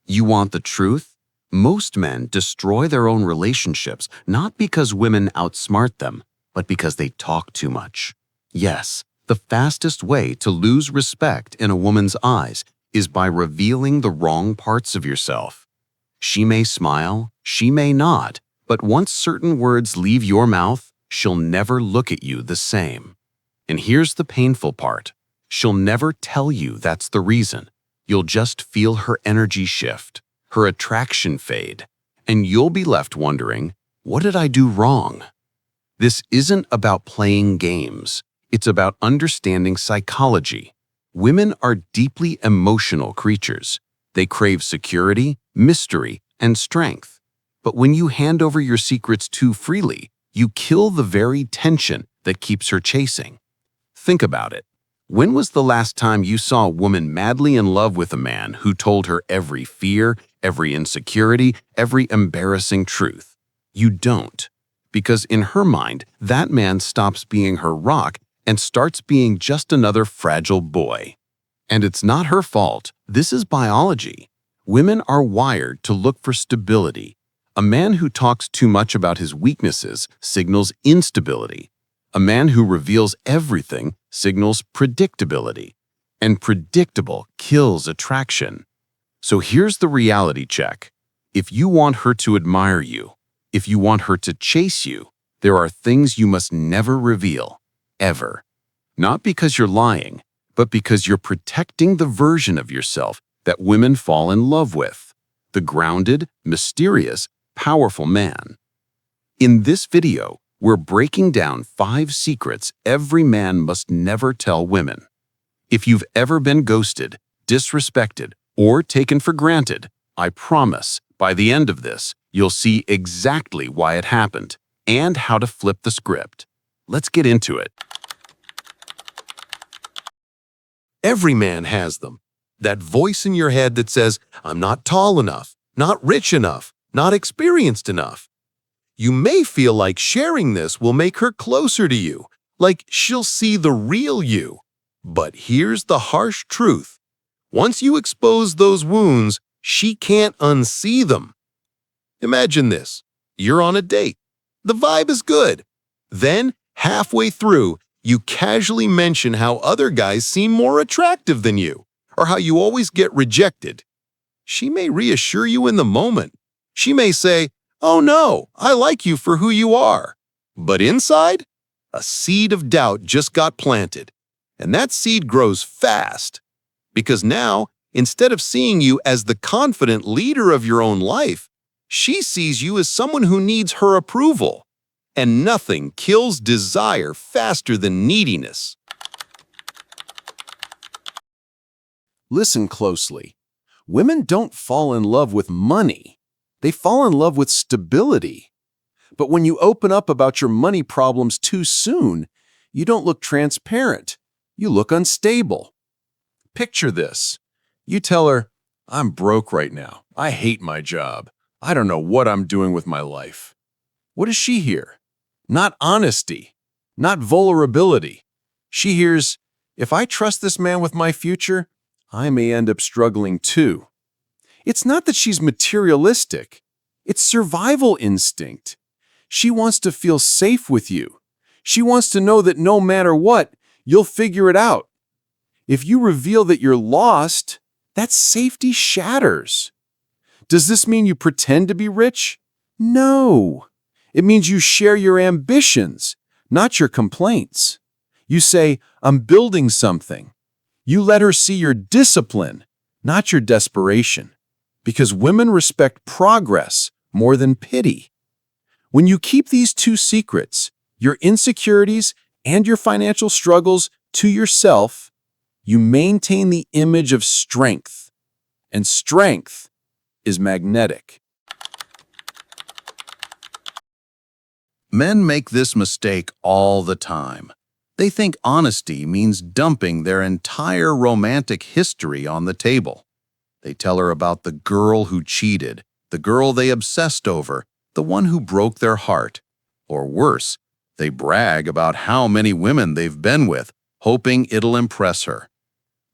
You want the truth? Most men destroy their own relationships not because women outsmart them, but because they talk too much. Yes, the fastest way to lose respect in a woman's eyes is by revealing the wrong parts of yourself. She may smile, she may not, but once certain words leave your mouth, she'll never look at you the same. And here's the painful part. She'll never tell you that's the reason. You'll just feel her energy shift, her attraction fade, and you'll be left wondering, what did I do wrong? This isn't about playing games. It's about understanding psychology. Women are deeply emotional creatures. They crave security, mystery, and strength. But when you hand over your secrets too freely, you kill the very tension that keeps her chasing. Think about it. When was the last time you saw a woman madly in love with a man who told her every fear, every insecurity, every embarrassing truth? You don't. Because in her mind, that man stops being her rock and starts being just another fragile boy. And it's not her fault. This is biology. Women are wired to look for stability. A man who talks too much about his weaknesses signals instability. A man who reveals everything signals predictability. And predictable kills attraction. So here's the reality check. If you want her to admire you, if you want her to chase you, there are things you must never reveal, ever. Not because you're lying, but because you're protecting the version of yourself that women fall in love with, the grounded, mysterious, powerful man. In this video, we're breaking down 5 secrets every man must never tell women. If you've ever been ghosted, disrespected, or taken for granted, I promise, by the end of this, you'll see exactly why it happened and how to flip the script. Let's get into it. Every man has them. That voice in your head that says, I'm not tall enough, not rich enough, not experienced enough. You may feel like sharing this will make her closer to you, like she'll see the real you. But here's the harsh truth. Once you expose those wounds, she can't unsee them. Imagine this. You're on a date. The vibe is good. Then, halfway through, you casually mention how other guys seem more attractive than you, or how you always get rejected. She may reassure you in the moment. She may say, oh no, I like you for who you are. But inside, a seed of doubt just got planted. And that seed grows fast. Because now, instead of seeing you as the confident leader of your own life, she sees you as someone who needs her approval. And nothing kills desire faster than neediness. Listen closely. Women don't fall in love with money. They fall in love with stability. But when you open up about your money problems too soon, you don't look transparent. You look unstable. Picture this. You tell her, I'm broke right now. I hate my job. I don't know what I'm doing with my life. What does she hear? Not honesty, not vulnerability. She hears, if I trust this man with my future, I may end up struggling too. It's not that she's materialistic. It's survival instinct. She wants to feel safe with you. She wants to know that no matter what, you'll figure it out. If you reveal that you're lost, that safety shatters. Does this mean you pretend to be rich? No. It means you share your ambitions, not your complaints. You say, I'm building something. You let her see your discipline, not your desperation. Because women respect progress more than pity. When you keep these 2 secrets, your insecurities and your financial struggles, to yourself, you maintain the image of strength. And strength is magnetic. Men make this mistake all the time. They think honesty means dumping their entire romantic history on the table. They tell her about the girl who cheated, the girl they obsessed over, the one who broke their heart. Or worse, they brag about how many women they've been with, hoping it'll impress her.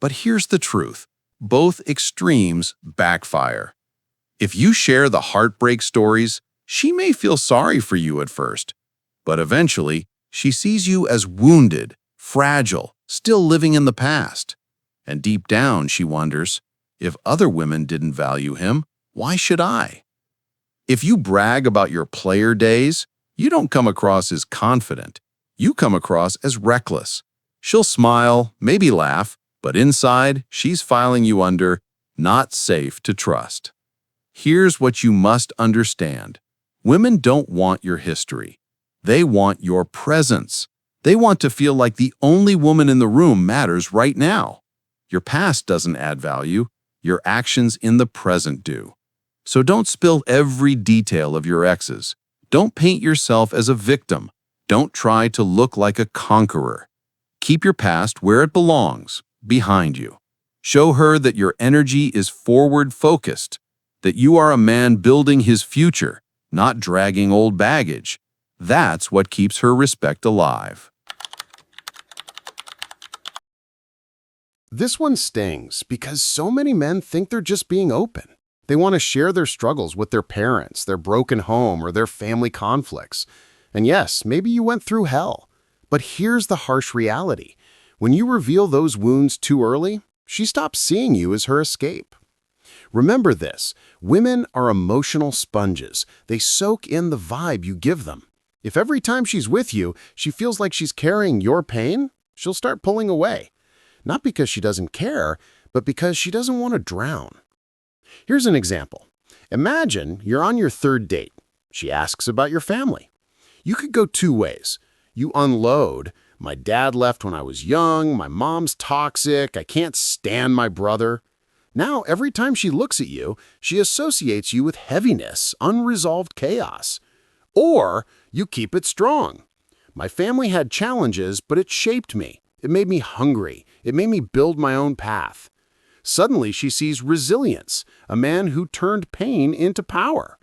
But here's the truth. Both extremes backfire. If you share the heartbreak stories, she may feel sorry for you at first, but eventually she sees you as wounded, fragile, still living in the past. And deep down, she wonders, if other women didn't value him, why should I? If you brag about your player days, you don't come across as confident. You come across as reckless. She'll smile, maybe laugh, but inside, she's filing you under not safe to trust. Here's what you must understand. Women don't want your history. They want your presence. They want to feel like the only woman in the room matters right now. Your past doesn't add value. Your actions in the present do. So don't spill every detail of your exes. Don't paint yourself as a victim. Don't try to look like a conqueror. Keep your past where it belongs, behind you. Show her that your energy is forward-focused, that you are a man building his future, not dragging old baggage. That's what keeps her respect alive. This one stings because so many men think they're just being open. They want to share their struggles with their parents, their broken home, or their family conflicts. And yes, maybe you went through hell. But here's the harsh reality. When you reveal those wounds too early, she stops seeing you as her escape. Remember this, women are emotional sponges. They soak in the vibe you give them. If every time she's with you, she feels like she's carrying your pain, she'll start pulling away. Not because she doesn't care, but because she doesn't want to drown. Here's an example. Imagine you're on your third date. She asks about your family. You could go two ways. You unload, my dad left when I was young, my mom's toxic, I can't stand my brother. Now, every time she looks at you, she associates you with heaviness, unresolved chaos. Or you keep it strong. My family had challenges, but it shaped me. It made me hungry. It made me build my own path. Suddenly, she sees resilience, a man who turned pain into power.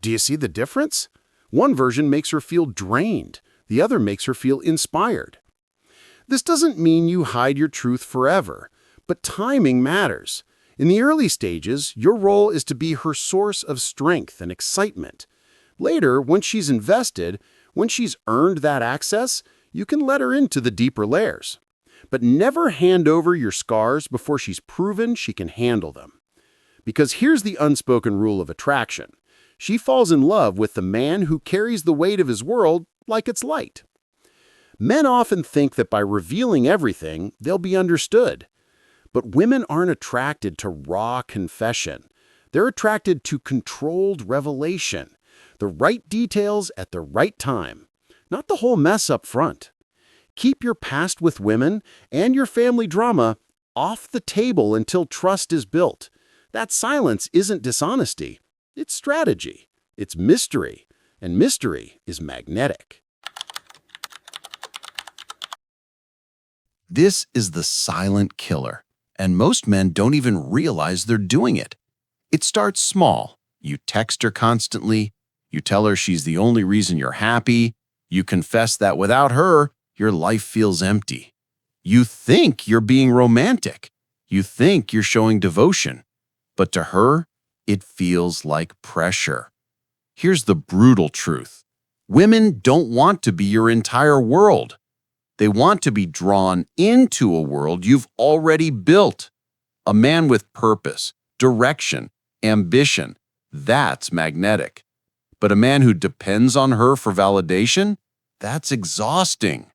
Do you see the difference? One version makes her feel drained. The other makes her feel inspired. This doesn't mean you hide your truth forever, but timing matters. In the early stages, your role is to be her source of strength and excitement. Later, when she's invested, when she's earned that access, you can let her into the deeper layers. But never hand over your scars before she's proven she can handle them. Because here's the unspoken rule of attraction. She falls in love with the man who carries the weight of his world like it's light. Men often think that by revealing everything, they'll be understood. But women aren't attracted to raw confession. They're attracted to controlled revelation, the right details at the right time, not the whole mess up front. Keep your past with women and your family drama off the table until trust is built. That silence isn't dishonesty. It's strategy. It's mystery. And mystery is magnetic. This is the silent killer, and most men don't even realize they're doing it. It starts small. You text her constantly. You tell her she's the only reason you're happy. You confess that without her, your life feels empty. You think you're being romantic. You think you're showing devotion. But to her, it feels like pressure. Here's the brutal truth. Women don't want to be your entire world. They want to be drawn into a world you've already built. A man with purpose, direction, ambition, that's magnetic. But a man who depends on her for validation, that's exhausting.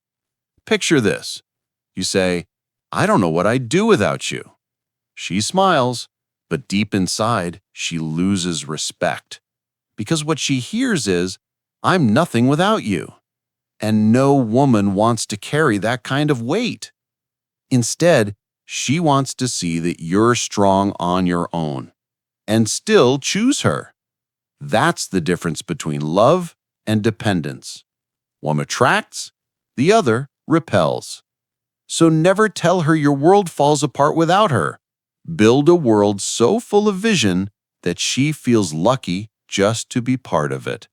Picture this. You say, I don't know what I'd do without you. She smiles, but deep inside, she loses respect. Because what she hears is, I'm nothing without you. And no woman wants to carry that kind of weight. Instead, she wants to see that you're strong on your own and still choose her. That's the difference between love and dependence. One attracts, the other repels. So never tell her your world falls apart without her. Build a world so full of vision that she feels lucky just to be part of it.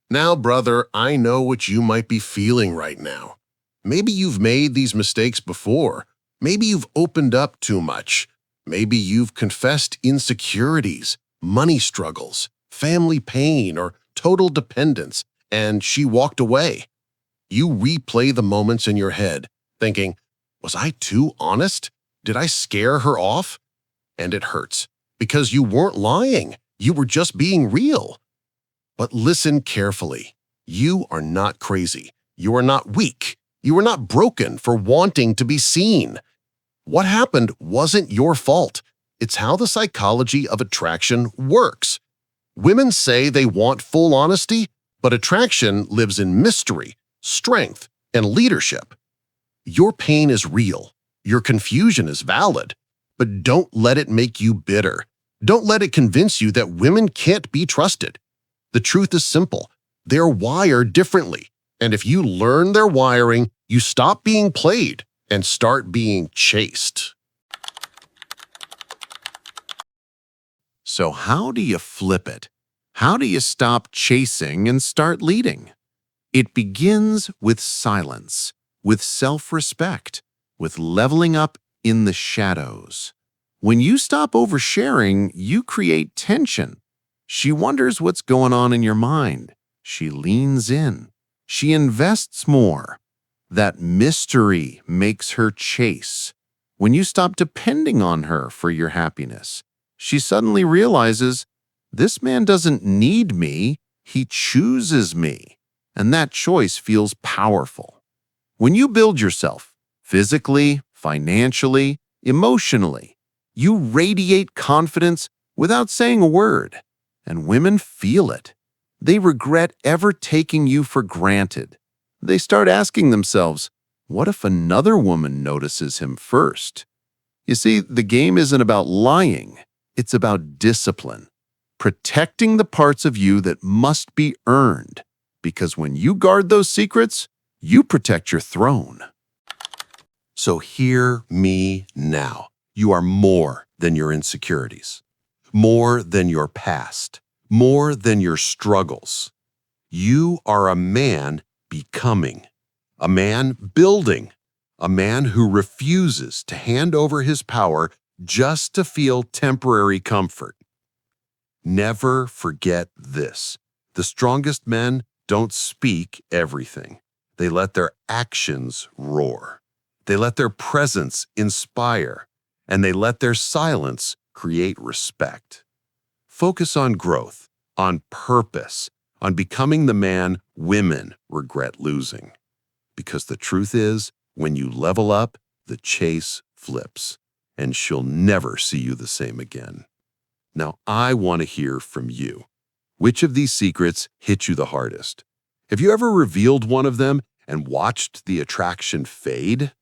Now, brother, I know what you might be feeling right now. Maybe you've made these mistakes before. Maybe you've opened up too much. Maybe you've confessed insecurities, money struggles, family pain, or total dependence, and she walked away. You replay the moments in your head, thinking, was I too honest? Did I scare her off? And it hurts, because you weren't lying. You were just being real. But listen carefully. You are not crazy. You are not weak. You are not broken for wanting to be seen. What happened wasn't your fault. It's how the psychology of attraction works. Women say they want full honesty, but attraction lives in mystery, strength, and leadership. Your pain is real. Your confusion is valid. But don't let it make you bitter. Don't let it convince you that women can't be trusted. The truth is simple. They're wired differently. And if you learn their wiring, you stop being played and start being chased. So how do you flip it? How do you stop chasing and start leading? It begins with silence, with self-respect, with leveling up in the shadows. When you stop oversharing, you create tension. She wonders what's going on in your mind. She leans in. She invests more. That mystery makes her chase. When you stop depending on her for your happiness, she suddenly realizes, this man doesn't need me, he chooses me. And that choice feels powerful. When you build yourself, physically, financially, emotionally, you radiate confidence without saying a word. And women feel it. They regret ever taking you for granted. They start asking themselves, what if another woman notices him first? You see, the game isn't about lying. It's about discipline. Protecting the parts of you that must be earned. Because when you guard those secrets, you protect your throne. So hear me now. You are more than your insecurities, more than your past, more than your struggles. You are a man becoming, a man building, a man who refuses to hand over his power just to feel temporary comfort. Never forget this. The strongest men don't speak everything. They let their actions roar. They let their presence inspire, and they let their silence create respect. Focus on growth, on purpose, on becoming the man women regret losing. Because the truth is, when you level up, the chase flips, and she'll never see you the same again. Now, I want to hear from you. Which of these secrets hit you the hardest? Have you ever revealed one of them and watched the attraction fade?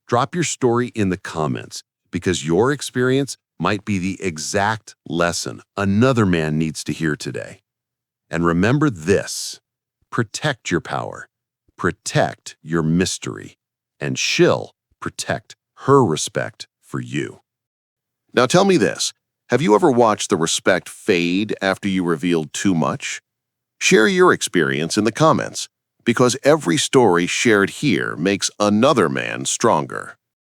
Drop your story in the comments, because your experience might be the exact lesson another man needs to hear today. And remember this: protect your power, protect your mystery, and she'll protect her respect for you. Now tell me this, have you ever watched the respect fade after you revealed too much? Share your experience in the comments, because every story shared here makes another man stronger.